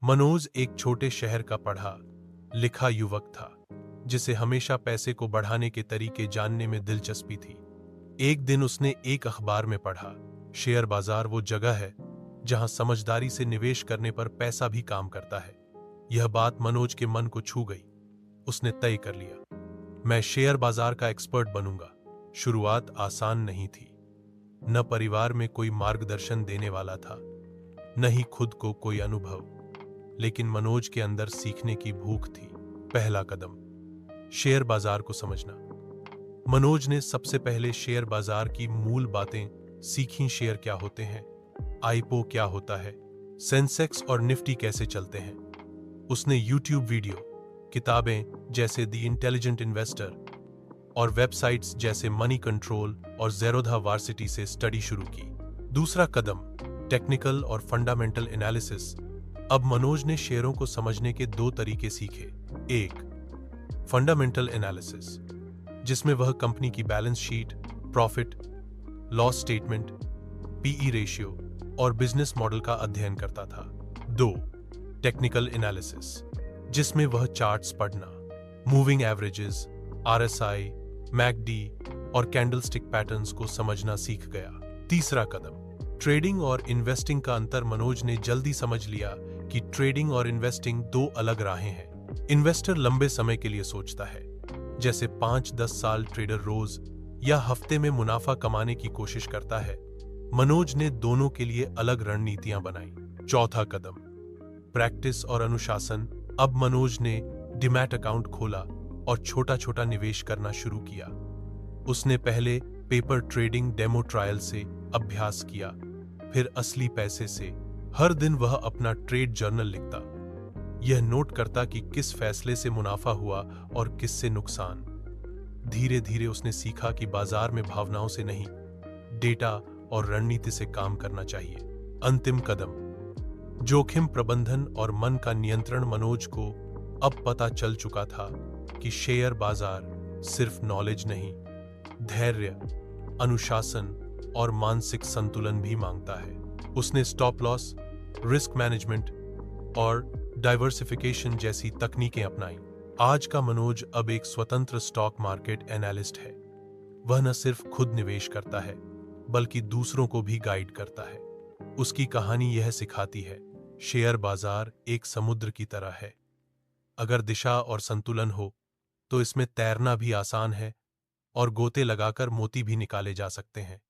मनोज एक छोटे शहर का पढ़ा लिखा युवक था, जिसे हमेशा पैसे को बढ़ाने के तरीके जानने में दिलचस्पी थी। एक दिन उसने एक अखबार में पढ़ा, शेयर बाजार वो जगह है जहां समझदारी से निवेश करने पर पैसा भी काम करता है। यह बात मनोज के मन को छू गई। उसने तय कर लिया, मैं शेयर बाजार का एक्सपर्ट बनूंगा। शुरुआत आसान नहीं थी। न परिवार में कोई मार्गदर्शन देने वाला था, न ही खुद को कोई अनुभव, लेकिन मनोज के अंदर सीखने की भूख थी। पहला कदम, शेयर बाजार को समझना। मनोज ने सबसे पहले शेयर बाजार की मूल बातें सीखीं। शेयर क्या होते हैं, आईपीओ क्या होता है, सेंसेक्स और निफ्टी कैसे चलते हैं। उसने यूट्यूब वीडियो, किताबें जैसे द इंटेलिजेंट इन्वेस्टर और वेबसाइट्स जैसे मनी कंट्रोल और ज़ेरोधा वार्सिटी से स्टडी शुरू की। दूसरा कदम, टेक्निकल और फंडामेंटल एनालिसिस। अब मनोज ने शेयरों को समझने के दो तरीके सीखे। एक, फंडामेंटल एनालिसिस, जिसमें वह कंपनी की balance sheet, profit loss statement, PE ratio और बिजनेस मॉडल का अध्ययन करता था। दो, टेक्निकल एनालिसिस, जिसमें वह चार्ट्स पढ़ना, मूविंग एवरेजेस, आरएसआई, मैकडी और कैंडलस्टिक पैटर्न्स को समझना सीख गया। तीसरा कदम, ट्रेडिंग और इन्वेस्टिंग का अंतर। मनोज ने जल्दी समझ लिया कि ट्रेडिंग और इन्वेस्टिंग दो अलग राहें हैं। इन्वेस्टर लंबे समय के लिए सोचता है, जैसे 5-10 साल। ट्रेडर रोज या हफ्ते में मुनाफा कमाने की कोशिश करता है। मनोज ने दोनों के लिए अलग रणनीतियां बनाई। चौथा कदम, प्रैक्टिस और अनुशासन। अब मनोज ने डिमैट अकाउंट खोला और छोटा छोटा निवेश करना शुरू किया। उसने पहले पेपर ट्रेडिंग डेमो ट्रायल से अभ्यास किया, फिर असली पैसे से। हर दिन वह अपना ट्रेड जर्नल लिखता, यह नोट करता कि किस फैसले से मुनाफा हुआ और किससे नुकसान। धीरे धीरे उसने सीखा कि बाजार में भावनाओं से नहीं, डेटा और रणनीति से काम करना चाहिए। अंतिम कदम, जोखिम प्रबंधन और मन का नियंत्रण। मनोज को अब पता चल चुका था कि शेयर बाजार सिर्फ नॉलेज नहीं, धैर्य, अनुशासन और मानसिक संतुलन भी मांगता है। उसने स्टॉप लॉस, रिस्क मैनेजमेंट और डाइवर्सिफिकेशन जैसी तकनीकें अपनाई। आज का मनोज अब एक स्वतंत्र स्टॉक मार्केट एनालिस्ट है। वह न सिर्फ खुद निवेश करता है, बल्कि दूसरों को भी गाइड करता है। उसकी कहानी यह सिखाती है, शेयर बाजार एक समुद्र की तरह है। अगर दिशा और संतुलन हो तो इसमें तैरना भी आसान है और गोते लगाकर मोती भी निकाले जा सकते हैं।